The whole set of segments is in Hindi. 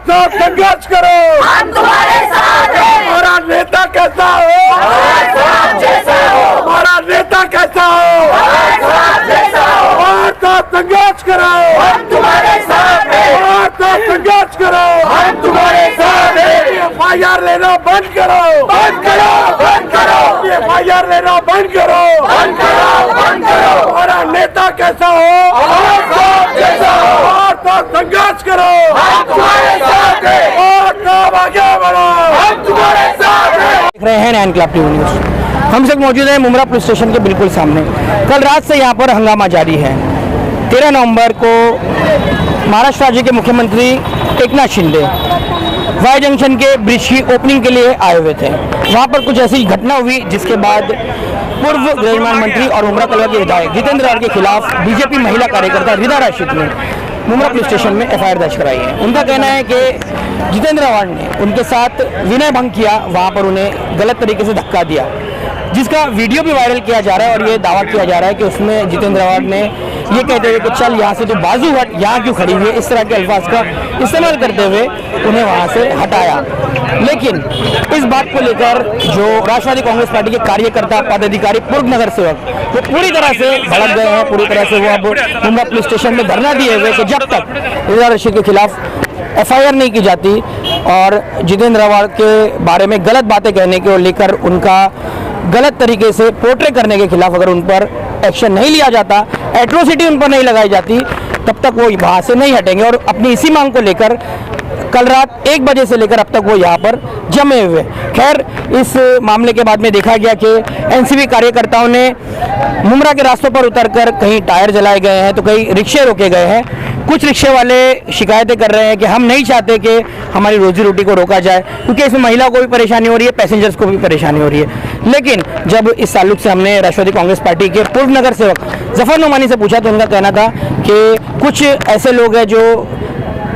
साथ संघर्ष करो, हम तुम्हारे साथ हैं। हमारा नेता कैसा हो, हमारे साथ जैसा हो, हमारा नेता कैसा हो, हमारे साथ जैसा हो, हमारे साथ संघर्ष करो, हम तुम्हारे साथ हैं। हमारे साथ संघर्ष करो, हम तुम्हारे साथ हैं। FIR लेना बंद करो, बंद करो, बंद करो, FIR लेना बंद करो, बंद करो, बंद करो। हमारा नेता कैसा हो, हमारे साथ जैसा हो, हमारे साथ संघर्ष करो, हम तुम्हारे साथ हैं। और काम आगे बढ़ो, हम तुम्हारे साथ हैं। देख रहे हैं नैन क्लब टीवी न्यूज। हम सब मौजूद हैं मुमरा पुलिस स्टेशन के बिल्कुल सामने। कल रात से यहाँ पर हंगामा जारी है। 13 नवंबर को महाराष्ट्र राज्य के मुख्यमंत्री एकनाथ शिंदे वाई जंक्शन के ब्रिज की ओपनिंग के लिए आए हुए थे। वहाँ पर कुछ ऐसी घटना हुई जिसके बाद पूर्व गृह निर्माण मंत्री और मुमरा कलवा के विधायक जितेंद्र रावत के खिलाफ बीजेपी महिला कार्यकर्ता रिदा राशिद ने मुमरा पुलिस स्टेशन में FIR दर्ज कराई है। उनका कहना है कि जितेंद्र रावत ने उनके साथ विनय भंग किया, वहाँ पर उन्हें गलत तरीके से धक्का दिया, जिसका वीडियो भी वायरल किया जा रहा है। और ये दावा किया जा रहा है कि उसमें जितेंद्र रावत ने ये कहते हुए कि चल यहाँ से तो बाजू हट, यहाँ क्यों खड़ी हुई है, इस तरह के अल्फाज का इस्तेमाल करते हुए उन्हें वहाँ से हटाया। लेकिन इस बात को लेकर जो राष्ट्रवादी कांग्रेस पार्टी के कार्यकर्ता, पदाधिकारी, पूर्व नगर सेवक वो पूरी तरह से भड़क गए हैं। पूरी तरह से वो अब मुमरा पुलिस स्टेशन में धरना दिए हुए कि जब तक रिदा राशिद के खिलाफ FIR नहीं की जाती और जितेंद्र रावत के बारे में गलत बातें कहने को लेकर उनका गलत तरीके से पोर्ट्रे करने के खिलाफ अगर उन पर एक्शन नहीं लिया जाता, एट्रोसिटी उन पर नहीं लगाई जाती, तब तक वो वहाँ से नहीं हटेंगे। और अपनी इसी मांग को लेकर कल रात 1 बजे से लेकर अब तक वो यहाँ पर जमे हुए। खैर, इस मामले के बाद में देखा गया कि NCP कार्यकर्ताओं ने मुमरा के रास्तों पर उतरकर कहीं टायर जलाए गए हैं तो कहीं रिक्शे रोके गए हैं। कुछ रिक्शे वाले शिकायतें कर रहे हैं कि हम नहीं चाहते कि हमारी रोजी रोटी को रोका जाए, क्योंकि इसमें महिला को भी परेशानी हो रही है, पैसेंजर्स को भी परेशानी हो रही है। लेकिन जब इस ताल्लुक से हमने राष्ट्रवादी कांग्रेस पार्टी के पूर्व नगर सेवक जफर नुमानी से पूछा तो उनका कहना था कि कुछ ऐसे लोग हैं जो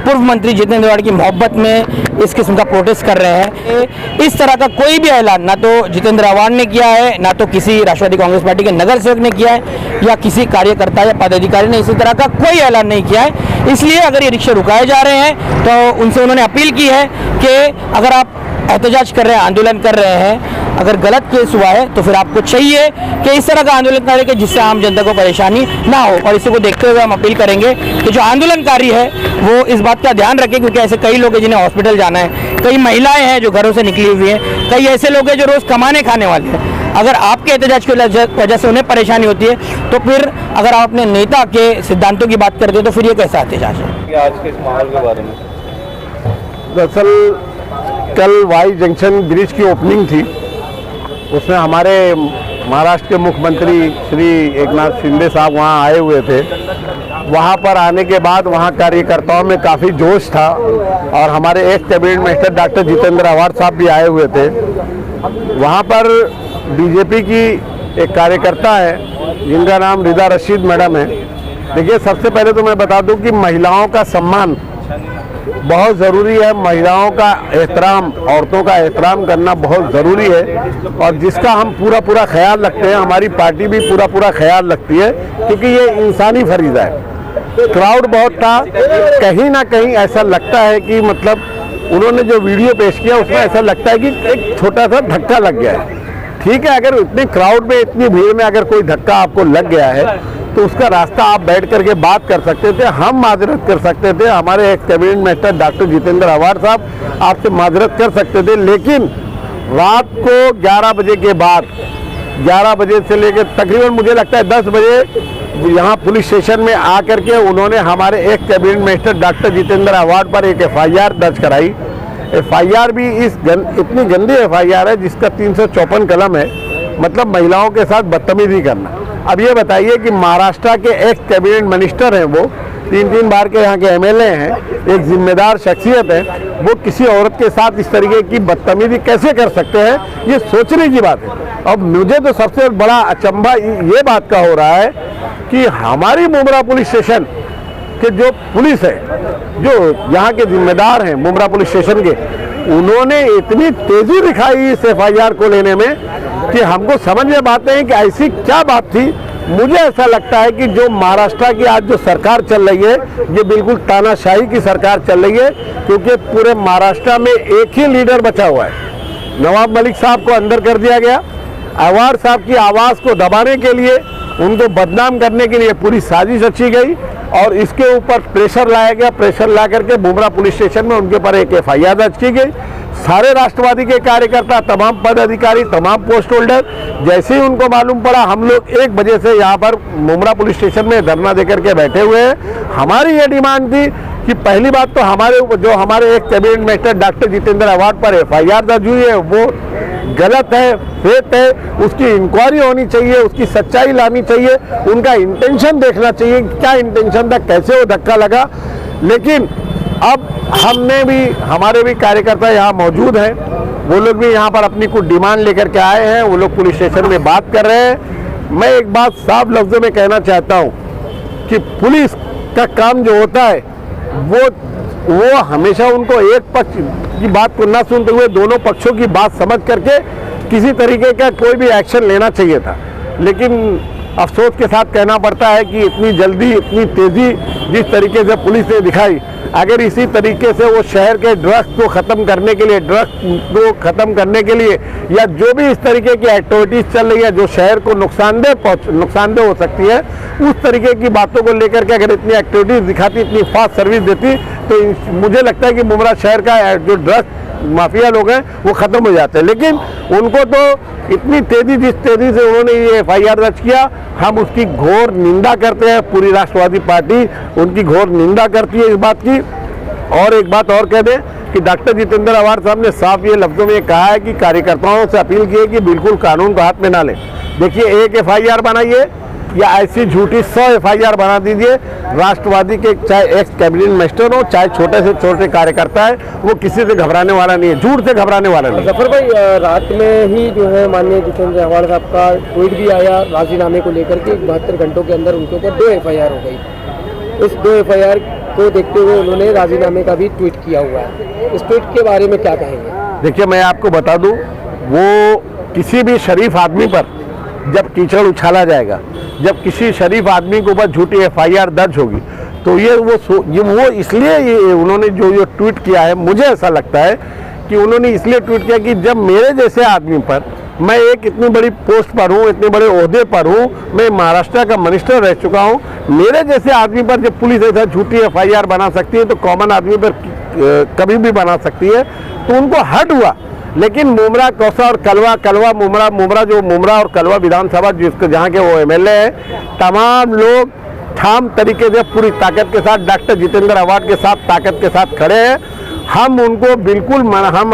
पूर्व मंत्री जितेंद्र रावत की मोहब्बत में इस किस्म का प्रोटेस्ट कर रहे हैं। इस तरह का कोई भी ऐलान ना तो जितेंद्र रावत ने किया है, ना तो किसी राष्ट्रवादी कांग्रेस पार्टी के नगर सेवक ने किया है, या किसी कार्यकर्ता या पदाधिकारी ने इसी तरह का कोई ऐलान नहीं किया है। इसलिए अगर ये रिक्शे रुकाए जा रहे हैं तो उनसे उन्होंने अपील की है कि अगर आप एहतजाज कर रहे हैं, आंदोलन कर रहे हैं, अगर गलत केस हुआ है तो फिर आपको चाहिए कि इस तरह का आंदोलन करें कि जिससे आम जनता को परेशानी ना हो। और इसी को देखते हुए हम अपील करेंगे कि जो आंदोलनकारी है वो इस बात का ध्यान रखें, क्योंकि ऐसे कई लोग हैं जिन्हें हॉस्पिटल जाना है, कई महिलाएं हैं जो घरों से निकली हुई हैं, कई ऐसे लोग हैं जो रोज़ कमाने खाने वाले हैं। अगर आपके एहतजाज की वजह से उन्हें परेशानी होती है तो फिर अगर आप अपने नेता के सिद्धांतों की बात करते हैं तो फिर ये कैसा एहतजाज है? आज के इस माहौल के बारे में दरअसल कल वाई जंक्शन ब्रिज की ओपनिंग थी, उसमें हमारे महाराष्ट्र के मुख्यमंत्री श्री एकनाथ शिंदे साहब वहाँ आए हुए थे। वहाँ पर आने के बाद वहाँ कार्यकर्ताओं में काफ़ी जोश था और हमारे x cabinet minister doctor Jitendra Rawat साहब भी आए हुए थे। वहाँ पर बीजेपी की एक कार्यकर्ता है जिनका नाम रिदा राशिद मैडम है। देखिए, सबसे पहले तो मैं बता दूं कि महिलाओं का सम्मान बहुत ज़रूरी है, महिलाओं का एहतराम, औरतों का एहतराम करना बहुत ज़रूरी है और जिसका हम पूरा ख्याल रखते हैं, हमारी पार्टी भी पूरा ख्याल रखती है, क्योंकि ये इंसानी फरीज़ा है। क्राउड बहुत था, कहीं ना कहीं ऐसा लगता है कि मतलब उन्होंने जो वीडियो पेश किया उसमें ऐसा लगता है कि एक छोटा सा धक्का लग गया है। ठीक है, अगर इतने क्राउड में, इतनी भीड़ में अगर कोई धक्का आपको लग गया है तो उसका रास्ता आप बैठ करके बात कर सकते थे, हम माजरत कर सकते थे, हमारे एक cabinet minister doctor Jitendra Rawat साहब आपसे माजरत कर सकते थे। लेकिन रात को 11 बजे के बाद, 11 बजे से लेकर तकरीबन मुझे लगता है 10 बजे यहाँ पुलिस स्टेशन में आकर के उन्होंने हमारे एक cabinet minister doctor Jitendra Rawat पर एक FIR दर्ज कराई। FIR भी इतनी गंदी FIR है जिसका 354 कलम है, मतलब महिलाओं के साथ बदतमीजी करना। अब ये बताइए कि महाराष्ट्र के एक कैबिनेट मिनिस्टर हैं, वो 3 बार के यहाँ के MLA हैं, एक जिम्मेदार शख्सियत है, वो किसी औरत के साथ इस तरीके की बदतमीजी कैसे कर सकते हैं, ये सोचने की बात है। अब मुझे तो सबसे बड़ा अचंभा ये बात का हो रहा है कि हमारी मुमरा पुलिस स्टेशन के जो पुलिस है, जो यहाँ के जिम्मेदार हैं मुमरा पुलिस स्टेशन के, उन्होंने इतनी तेजी दिखाई इस FIR को लेने में कि हमको समझ में बात नहीं कि ऐसी क्या बात थी मुझे ऐसा लगता है कि जो महाराष्ट्र की आज जो सरकार चल रही है, ये बिल्कुल तानाशाही की सरकार चल रही है, क्योंकि पूरे महाराष्ट्र में एक ही लीडर बचा हुआ है। नवाब मलिक साहब को अंदर कर दिया गया। अवार साहब की आवाज़ को दबाने के लिए, उनको बदनाम करने के लिए पूरी साजिश रची गई और इसके ऊपर प्रेशर लाया गया। प्रेशर ला करके मुमरा पुलिस स्टेशन में उनके ऊपर एक FIR दर्ज की गई। सारे राष्ट्रवादी के कार्यकर्ता, तमाम पदाधिकारी, तमाम पोस्ट होल्डर, जैसे ही उनको मालूम पड़ा, हम लोग 1 बजे से यहाँ पर मुमरा पुलिस स्टेशन में धरना देकर के बैठे हुए हैं। हमारी ये डिमांड थी कि पहली बात तो हमारे एक cabinet minister doctor Jitendra award पर FIR दर्ज हुई है, वो गलत है, फेक है। उसकी इंक्वायरी होनी चाहिए, उसकी सच्चाई लानी चाहिए, उनका इंटेंशन देखना चाहिए, क्या इंटेंशन था, कैसे वो धक्का लगा। लेकिन अब हमारे भी कार्यकर्ता यहाँ मौजूद हैं, वो लोग भी यहाँ पर अपनी कुछ डिमांड लेकर के आए हैं, वो लोग पुलिस स्टेशन में बात कर रहे हैं। मैं एक बात साफ लफ्ज़ों में कहना चाहता हूँ कि पुलिस का काम जो होता है वो हमेशा उनको एक पक्ष की बात को न सुनते हुए दोनों पक्षों की बात समझ करके किसी तरीके का कोई भी एक्शन लेना चाहिए था। लेकिन अफसोस के साथ कहना पड़ता है कि इतनी जल्दी, इतनी तेज़ी जिस तरीके से पुलिस ने दिखाई, अगर इसी तरीके से वो शहर के ड्रग्स को ख़त्म करने के लिए या जो भी इस तरीके की एक्टिविटीज़ चल रही है जो शहर को नुकसानदेह हो सकती है, उस तरीके की बातों को लेकर के अगर इतनी एक्टिविटीज़ दिखाती, इतनी फास्ट सर्विस देती, तो मुझे लगता है कि मुमरा शहर का जो ड्रग्स माफिया लोग हैं वो ख़त्म हो जाते हैं। लेकिन उनको तो इतनी जिस तेज़ी से उन्होंने ये FIR दर्ज किया, हम उसकी घोर निंदा करते हैं। पूरी राष्ट्रवादी पार्टी उनकी घोर निंदा करती है इस बात की। और एक बात और कह दें कि डॉक्टर जितेंद्र अवार्ड साहब ने साफ ये लफ्ज़ों में कहा है कि कार्यकर्ताओं से अपील की है कि बिल्कुल कानून को हाथ में ना लें। देखिए, एक FIR बनाइए या ऐसी झूठी 100 FIR बना दीजिए, राष्ट्रवादी के चाहे एक्स कैबिनेट मिनिस्टर हो, चाहे छोटे से छोटे कार्यकर्ता है, वो किसी से घबराने वाला नहीं है, झूठ से घबराने वाला नहीं है। जफर भाई, रात में ही जो है माननीय जितेंद्र अवार्ड साहब का ट्वीट भी आया राजीनामे को लेकर के, 72 घंटों के अंदर उनके ऊपर 2 FIR हो गई। इस 2 FIR को देखते हुए उन्होंने राजीनामे का भी ट्वीट किया हुआ है। इस ट्वीट के बारे में क्या कहेंगे? देखिए, मैं आपको बता दूं, वो किसी भी शरीफ आदमी पर जब कीचड़ उछाला जाएगा, जब किसी शरीफ आदमी के ऊपर झूठी FIR दर्ज होगी, तो वो इसलिए उन्होंने जो ये ट्वीट किया है, मुझे ऐसा लगता है कि उन्होंने इसलिए ट्वीट किया कि जब मेरे जैसे आदमी पर, मैं एक इतनी बड़ी पोस्ट पर हूँ, इतने बड़े ओहदे पर हूँ, मैं महाराष्ट्र का मिनिस्टर रह चुका हूँ, मेरे जैसे आदमी पर जब पुलिस ऐसा झूठी FIR बना सकती है, तो कॉमन आदमी पर कभी भी बना सकती है। तो उनको हर्ट हुआ। लेकिन मुमरा, कौसा और कलवा मुमरा और कलवा विधानसभा जहाँ के वो MLA हैं, तमाम लोग ठाम तरीके से पूरी ताकत के साथ डॉक्टर जितेंद्र अवार्ड के साथ ताकत के साथ खड़े हैं। हम उनको बिल्कुल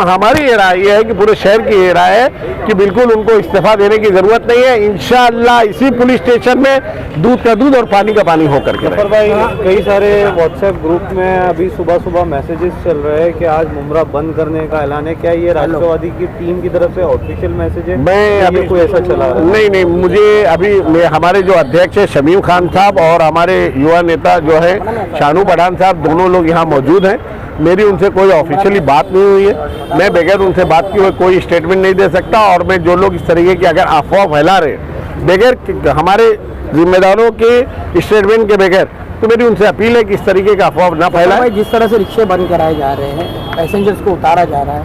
हमारी ये राय है कि पूरे शहर की ये राय है कि बिल्कुल उनको इस्तीफा देने की ज़रूरत नहीं है। इंशाअल्लाह इसी पुलिस स्टेशन में दूध का दूध और पानी का पानी होकर के पर भाई, कई सारे व्हाट्सएप ग्रुप में अभी सुबह सुबह चल रहे हैं कि आज मुमरा बंद करने का ऐलान है। क्या ये राष्ट्रवादी की टीम की तरफ से ऑफिशियल मैसेज है? मैं अभी कोई ऐसा चला रहा है? नहीं, मुझे अभी हमारे जो अध्यक्ष है शमीम खान साहब और हमारे युवा नेता जो है शानू पठान साहब, दोनों लोग यहाँ मौजूद हैं। मेरी उनसे कोई ऑफिशियली बात नहीं हुई है। मैं बगैर उनसे बात किए हुए कोई स्टेटमेंट नहीं दे सकता। और मैं जो लोग इस तरीके की अगर अफवाह फैला रहे बगैर हमारे जिम्मेदारों के स्टेटमेंट के बगैर, तो मेरी उनसे अपील है कि इस तरीके का अफवाह ना फैलाएं। जिस तरह से रिक्शे बंद कराए जा रहे हैं, पैसेंजर्स को उतारा जा रहा है,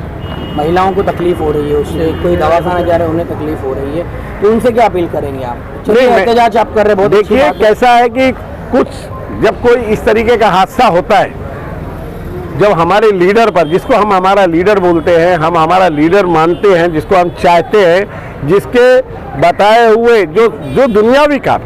महिलाओं को तकलीफ हो रही है, उससे कोई दवाखाना जा रहे हैं उन्हें तकलीफ हो रही है, तो उनसे क्या अपील करेंगे आप? चलिए, एहतजाज आप कर रहे हैं, बहुत देखिए कैसा है कि जब कोई इस तरीके का हादसा होता है, जब हमारे लीडर पर, जिसको हम हमारा लीडर बोलते हैं, हम हमारा लीडर मानते हैं, जिसको हम चाहते हैं, जिसके बताए हुए जो दुनियावी काम,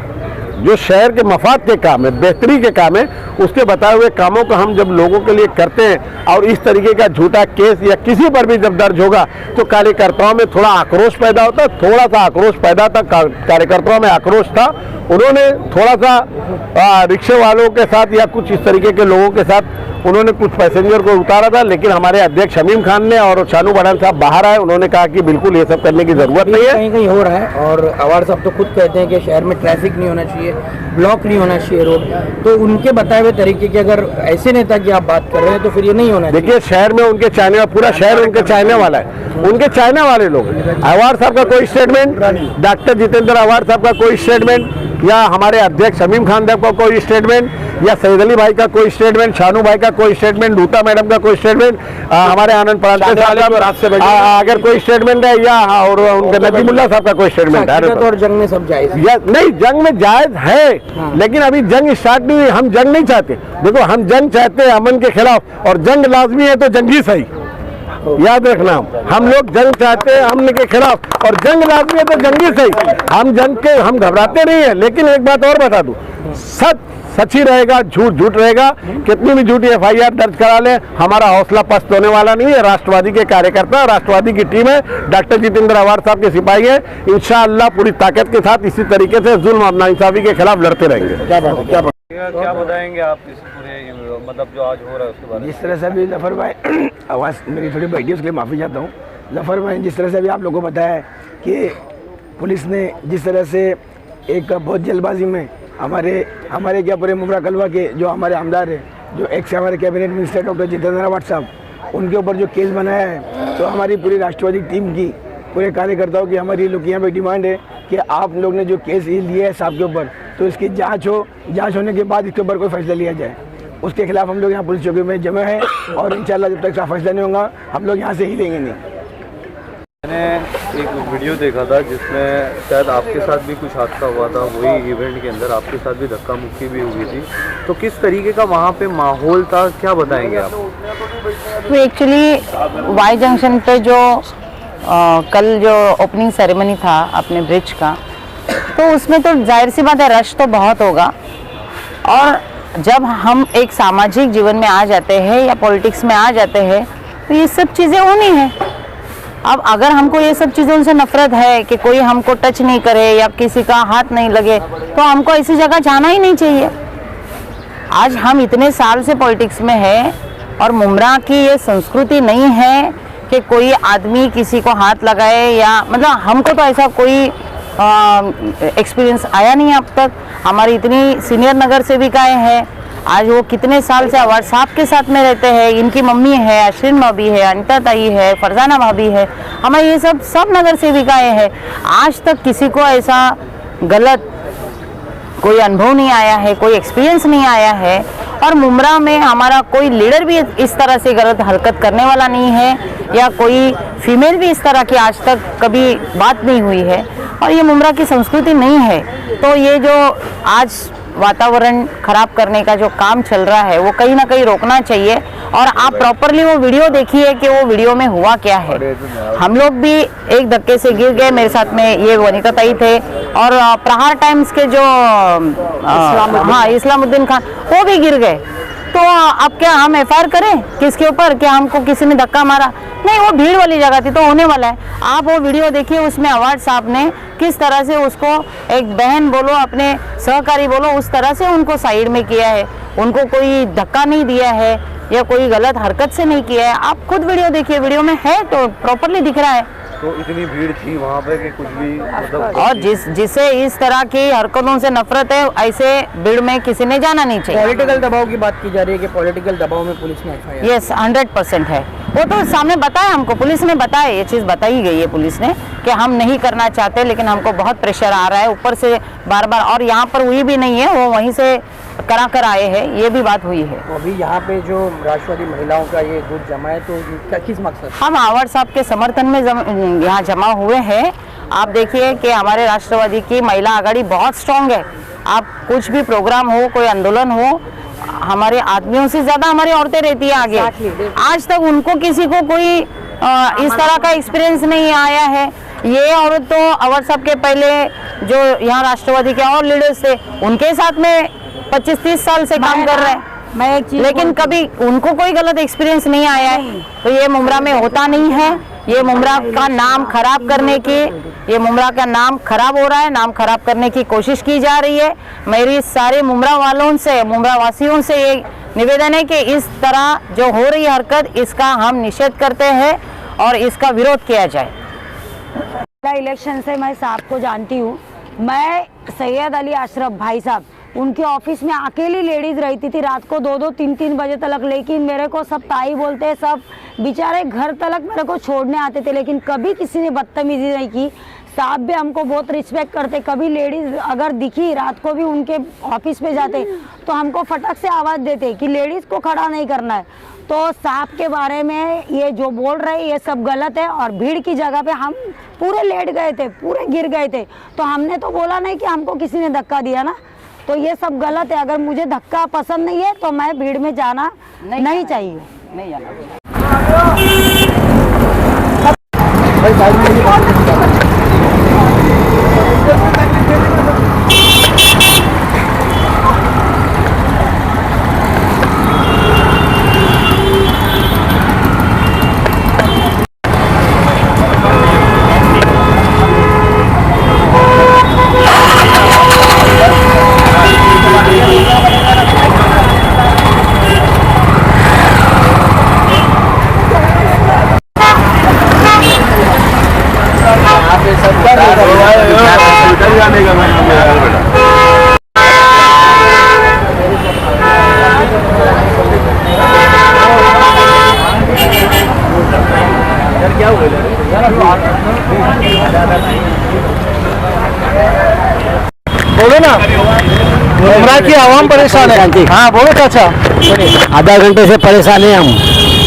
जो शहर के मफाद के काम है, बेहतरी के काम है, उसके बताए हुए कामों को हम जब लोगों के लिए करते हैं और इस तरीके का झूठा केस या किसी पर भी जब दर्ज होगा, तो कार्यकर्ताओं में थोड़ा आक्रोश पैदा होता, थोड़ा सा आक्रोश पैदा था, कार्यकर्ताओं में आक्रोश था। उन्होंने थोड़ा सा रिक्शे वालों के साथ या कुछ इस तरीके के लोगों के साथ उन्होंने कुछ पैसेंजर को उतारा था। लेकिन हमारे अध्यक्ष शमीम खान ने और शानू पठान साहब बाहर आए, उन्होंने कहा कि बिल्कुल ये सब करने की जरूरत नहीं है। कहीं हो रहा है और अवार्ड साहब तो खुद कहते हैं कि शहर में ट्रैफिक नहीं होना चाहिए, ब्लॉक नहीं होना चाहिए रोड, तो उनके बताए हुए तरीके की अगर ऐसे नेता की आप बात कर रहे हैं तो फिर ये नहीं होना चाहिए। देखिए, शहर में उनके चाहने, पूरा शहर उनके चाहने वाला है, उनके चाहने वाले लोग। अवार्ड साहब का कोई स्टेटमेंट, डॉक्टर जितेंद्र अवार्ड साहब का कोई स्टेटमेंट, या हमारे अध्यक्ष शमीम खान साहब का कोई स्टेटमेंट, या सैयद अली भाई का कोई स्टेटमेंट, शानू भाई का कोई स्टेटमेंट, दूता मैडम का कोई स्टेटमेंट, हमारे आनंद परांजपे साहब का अगर कोई स्टेटमेंट है, या और उनके नजीमुल्लाह साहब का कोई स्टेटमेंट है, और जंग में सब जायज नहीं, जंग में जायज है, लेकिन अभी जंग स्टार्ट नहीं हुई। हम जंग नहीं चाहते। देखो, हम जंग चाहते हैं अमन के खिलाफ, और जंग लाजमी है तो जंगी सही, याद रखना। हम लोग जंग चाहते हैं अमन के खिलाफ, और जंग लाजमी है तो जंगी सही। हम जंग के हम घबराते नहीं है। लेकिन एक बात और बता दूं, सच ही रहेगा, झूठ झूठ रहेगा। कितनी भी झूठी FIR दर्ज करा ले, हमारा हौसला पस्त होने वाला नहीं है। राष्ट्रवादी के कार्यकर्ता, राष्ट्रवादी की टीम है, डॉक्टर जितेंद्र अवार साहब के सिपाही है। इंशाअल्लाह पूरी ताकत के साथ इसी तरीके से जुल्म और नाइंसाफी के खिलाफ लड़ते रहेंगे। क्या बताएंगे आप इस पूरे मतलब जो आज हो रहा है उसके बारे में? जिस तरह से अभी जफर भाई, आवाज़ मेरी थोड़ी बैठी है उसके लिए माफ़ी चाहता हूँ। जफर भाई, जिस तरह से अभी आप लोगों को बताया कि पुलिस ने जिस तरह से एक बहुत जल्दबाजी में हमारे क्या पूरे मुमरा कलवा के जो हमारे आमदार है, जो एक्स हमारे कैबिनेट मिनिस्टर डॉक्टर जितेंद्र अवार साहब, उनके ऊपर जो केस बनाया है, तो हमारी पूरी राष्ट्रवादी टीम की, पूरे कार्यकर्ताओं की, हमारी लोग यहाँ पे डिमांड है कि आप लोग ने जो केस ये लिया है साहब के ऊपर, तो इसकी जांच होने के बाद इसके ऊपर कोई फैसला लिया जाए। उसके खिलाफ हम लोग यहाँ पुलिस चौकी में जमे हैं, और इंशाल्लाह जब तक इसका फैसला नहीं होगा हम लोग यहाँ से हिलेंगे नहीं। मैंने एक वीडियो देखा था जिसमें शायद आपके साथ भी कुछ हादसा हुआ था, वही इवेंट के अंदर आपके साथ भी धक्का मुक्की भी हुई थी, तो किस तरीके का वहाँ पे माहौल था, क्या बताएंगे आप? तो एक्चुअली वाई जंक्शन पे जो कल जो ओपनिंग सेरेमनी था अपने ब्रिज का, तो उसमें तो जाहिर सी बात है रश तो बहुत होगा। और जब हम एक सामाजिक जीवन में आ जाते हैं या पॉलिटिक्स में आ जाते हैं, तो ये सब चीज़ें होनी है। अब अगर हमको ये सब चीज़ों से नफरत है कि कोई हमको टच नहीं करे या किसी का हाथ नहीं लगे, तो हमको ऐसी जगह जाना ही नहीं चाहिए। आज हम इतने साल से पॉलिटिक्स में हैं, और मुमरा की ये संस्कृति नहीं है कि कोई आदमी किसी को हाथ लगाए, या मतलब हमको तो ऐसा कोई एक्सपीरियंस आया नहीं अब तक। हमारी इतनी सीनियर नगर सेविकाएं हैं, आज वो कितने साल से अवार साहब के साथ में रहते हैं। इनकी मम्मी है, अश्विन भाभी है, अनिता ताई है, फरजाना भाभी है, हमारे ये सब नगर सेविकाएं हैं। आज तक किसी को ऐसा गलत कोई अनुभव नहीं आया है, कोई एक्सपीरियंस नहीं आया है। और मुमरा में हमारा कोई लीडर भी इस तरह से गलत हरकत करने वाला नहीं है, या कोई फीमेल भी इस तरह की आज तक कभी बात नहीं हुई है, और ये मुमरा की संस्कृति नहीं है। तो ये जो आज वातावरण खराब करने का जो काम चल रहा है, वो कहीं ना कहीं रोकना चाहिए। और आप प्रॉपरली वो वीडियो देखिए कि वो वीडियो में हुआ क्या है। हम लोग भी एक धक्के से गिर गए, मेरे साथ में ये वनीता ताई थे, और प्रहार टाइम्स के जो इस्लामुद्दीन खान, वो भी गिर गए। तो अब क्या हम FIR करें किसके ऊपर, क्या हमको किसी ने धक्का मारा? नहीं, वो भीड़ वाली जगह थी, तो होने वाला है। आप वो वीडियो देखिए, उसमें अवार साहब ने किस तरह से उसको एक बहन बोलो, अपने सहकारी बोलो, उस तरह से उनको साइड में किया है। उनको कोई धक्का नहीं दिया है या कोई गलत हरकत से नहीं किया है। आप खुद वीडियो देखिए, वीडियो में है तो प्रॉपरली दिख रहा है। तो इतनी भीड़ थी वहाँ पे कि कुछ भी मतलब, और जिसे इस तरह की हरकतों से नफरत है, ऐसे भीड़ में किसी ने जाना नहीं चाहिए। पॉलिटिकल दबाव की बात की जा रही है कि पॉलिटिकल दबाव में पुलिस ने FIR। यस, 100% है। वो तो सामने बताया हमको, पुलिस ने बताया, ये चीज़ बताई गई है पुलिस ने कि हम नहीं करना चाहते, लेकिन हमको बहुत प्रेशर आ रहा है ऊपर से बार बार। और यहाँ पर हुई भी नहीं है, वो वहीं से करा कर आए हैं, ये भी बात हुई है। तो अभी यहाँ पे जो राष्ट्रवादी महिलाओं का ये गुट जमा है, तो क्या किस मकसद? हम अवार साहब के समर्थन में यहाँ जमा हुए हैं। आप देखिए कि हमारे राष्ट्रवादी की महिला आघाड़ी बहुत स्ट्रांग है। आप कुछ भी प्रोग्राम हो, कोई आंदोलन हो, हमारे आदमियों से ज़्यादा हमारी औरतें रहती है आगे। आज तक उनको किसी को कोई इस तरह का एक्सपीरियंस नहीं आया है। ये औरत तो अवार साहब के पहले जो यहाँ राष्ट्रवादी के और लीडर्स थे, उनके साथ में 25-30 साल से काम कर रहे हैं, लेकिन कभी उनको कोई गलत एक्सपीरियंस नहीं आया है। तो ये मुमरा में होता नहीं है। ये मुमरा का नाम खराब करने की, ये मुमरा का नाम खराब हो रहा है, नाम खराब करने की कोशिश की जा रही है। मेरी सारे मुमरा वालों से, मुमरा वासियों से ये निवेदन है कि इस तरह जो हो रही हरकत, इसका हम निषेध करते हैं और इसका विरोध किया जाए। इलेक्शन से मैं साहब को जानती हूँ। मैं सैयद अली अशरफ भाई साहब, उनके ऑफिस में अकेली लेडीज रहती थी रात को 2-2, 3-3 बजे तक, लेकिन मेरे को सब ताई बोलते, सब बेचारे घर तक मेरे को छोड़ने आते थे, लेकिन कभी किसी ने बदतमीजी नहीं की। साहब भी हमको बहुत रिस्पेक्ट करते। कभी लेडीज अगर दिखी रात को भी उनके ऑफिस पे जाते तो हमको फटक से आवाज़ देते कि लेडीज़ को खड़ा नहीं करना है। तो साहब के बारे में ये जो बोल रहे ये सब गलत है। और भीड़ की जगह पे हम पूरे लेट गए थे, पूरे गिर गए थे, तो हमने तो बोला नहीं कि हमको किसी ने धक्का दिया ना, तो ये सब गलत है। अगर मुझे धक्का पसंद नहीं है तो मैं भीड़ में जाना नहीं चाहिए। नहीं जाना। बोलो ना, मुमरा की आवाम परेशान है। हाँ बोलो चाचा। आधा घंटे से परेशान है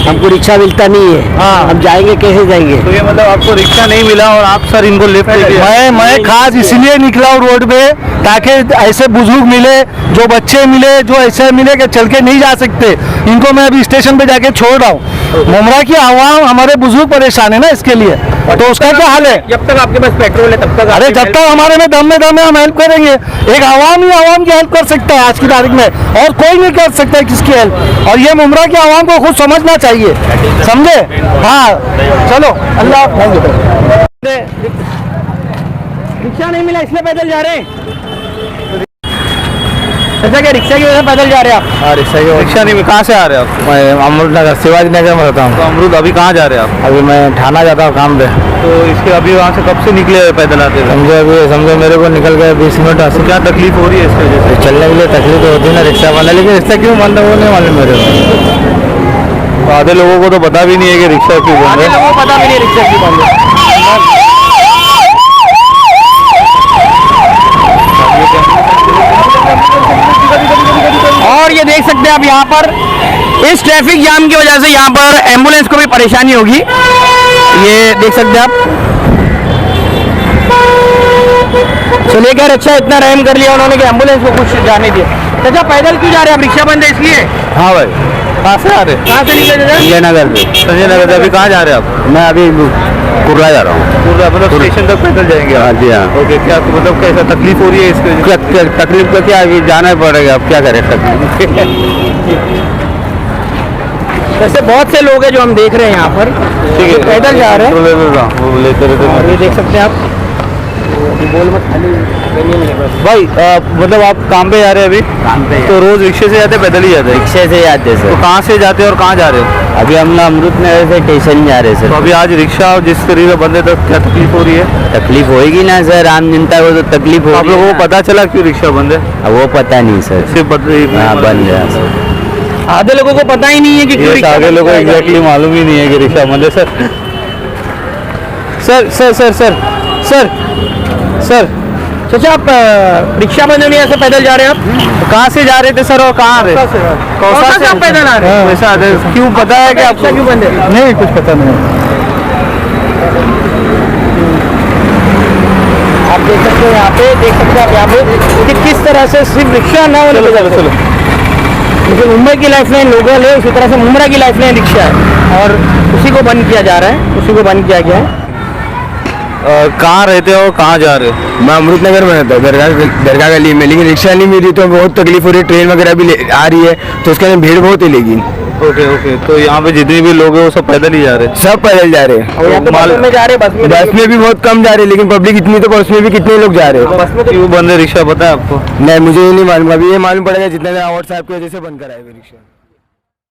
हमको रिक्शा मिलता नहीं है। हाँ। हम जाएंगे कैसे जाएंगे? तो ये मतलब आपको रिक्शा नहीं मिला और आप सर इनको लिफ्ट देके मैं खास इसलिए निकला हूँ रोड पे ताकि ऐसे बुजुर्ग मिले, जो बच्चे मिले, जो ऐसे मिले कि चल के नहीं जा सकते, इनको मैं अभी स्टेशन पे जाके छोड़ रहा हूँ। मुमरा की आवाम, हमारे बुजुर्ग परेशान है ना, इसके लिए। तो उसका क्या हाल है? जब तक आपके पास पेट्रोल है तब तक अरे जब तक हमारे में दम है हम हेल्प करेंगे। एक आवाम ही आवाम की हेल्प कर सकता है आज की तारीख में, और कोई नहीं कर सकता है किसकी हेल्प। और ये मुमरा की आवाम को खुद समझना चाहिए, समझे? हाँ चलो, अल्लाह। रिक्शा नहीं मिला इसलिए पैदल जा रहे हैं। अच्छा, क्या रिक्शा की वजह से पैदल जा रहे हैं आप? हाँ, रिक्शा नहीं, कहाँ से आ रहे हैं आप? मैं अमृत नगर, शिवाजी नगर में रहता हूँ। तो अमरूद अभी कहाँ जा रहे हैं आप? अभी मैं थाना जाता हूँ काम पे। तो इसके अभी वहाँ से कब से निकले हुए पैदल आते थे? समझो मेरे को निकल गए 20 मिनट। तो क्या तकलीफ हो रही है इसकी वजह से? चलने के लिए तकलीफ तो होती है ना रिक्शा वाला, लेकिन रिक्शा क्यों बंद है वो नहीं मालूम मेरे को। तो आधे लोगों को तो पता भी नहीं है कि रिक्शा क्यों बंद है। लोगों को पता भी नहीं रिक्शा क्यों बंद है। और ये देख सकते हैं आप यहाँ पर इस ट्रैफिक जाम की वजह से यहाँ पर एम्बुलेंस को भी परेशानी होगी। ये देख सकते हैं आप। चलिए खैर, अच्छा इतना रहम कर लिया उन्होंने कि एम्बुलेंस को कुछ जाने दिया। चाचा पैदल क्यों जा रहे हैं आप? रिक्शा बंद है इसलिए? हाँ भाई। कहाँ से आ रहे हैं? कहाँ से निकले चाचा? संजय नगर से। संजय नगर से अभी कहाँ जा रहे हैं आप? मैं अभी कुर्ला जा रहा हूँ। पूरा मतलब स्टेशन तक पैदल जाएंगे आप? हाँ जी हाँ। ओके, क्या मतलब कैसा तकलीफ हो रही है इसके वजह से? तकलीफ तो क्या, अभी जाना ही पड़ेगा, अब क्या करें तकलीफ। वैसे बहुत से लोग हैं जो हम देख रहे हैं यहाँ पर, ठीक है, पैदल जा रहे हैं। वो लेते रहते ये देख सकते हैं आप। बोल मत खाली भाई। मतलब आप काम पे जा रहे हैं अभी? काम पे तो रोज रिक्शे से जाते हैं, पैदल ही जाते हैं? रिक्शे से जाते तो सर। कहाँ से जाते हैं और कहाँ जा रहे हैं? अभी हम ना अमृत नगर से स्टेशन जा रहे तो सर। अभी आज रिक्शा जिस तरीके बंद है तो क्या तकलीफ हो रही है? तकलीफ होएगी ना सर, आम जनता को तो तकलीफ तो आप होगी। लोगों को पता चला क्यों रिक्शा बंद है? वो पता नहीं सर। सिर्फ हाँ बंद है सर। आधे लोगों को पता ही नहीं है कि क्यों रिक्शा आगे लोगों को बंद है। एग्जैक्टली मालूम ही नहीं है कि रिक्शा बंद है। Sir sir sir sir sir sir sir चाचा आप रिक्शा बंद होने से पैदल जा रहे हैं आप? कहाँ से जा रहे थे सर और कहाँ आ रहे? कौसा से आप पैदल आ रहे हैं? वैसा आते क्यों पता है कि रिक्शा क्यों बंद है? नहीं, कुछ पता नहीं। आप देख सकते हो यहाँ पे, देख सकते हैं आप यहाँ पे कि किस तरह से सिर्फ रिक्शा ना होने की वजह से, लेकिन मुंबई की लाइफलाइन लोकल है, उसी तरह से मुमरा की लाइफलाइन रिक्शा है और उसी को बंद किया जा रहा है, उसी को बंद किया गया है। कहाँ रहते हो, कहाँ जा रहे हो? मैं अमृत नगर में रहता हूँ, दरगाह गली में, लेकिन रिक्शा नहीं मिली तो बहुत तकलीफ हो रही है। ट्रेन वगैरह भी आ रही है तो उसके अंदर भीड़ बहुत है, लेकिन ओके ओके। तो यहाँ पे जितने भी लोग हैं वो सब पैदल ही जा रहे हैं? सब पैदल जा रहे हैं। और यहाँ पे बस में जा रहे हैं, बस में भी बहुत कम जा रहे हैं, लेकिन पब्लिक इतनी तो बस में भी कितने लोग जा रहे हैं। बस में तो क्यों बंद है रिक्शा, पता है आपको? नहीं, मुझे ये नहीं मालूम। अभी ये मालूम पड़ेगा जितना देर और साहब की वजह से बंद कराए हुए रिक्शा।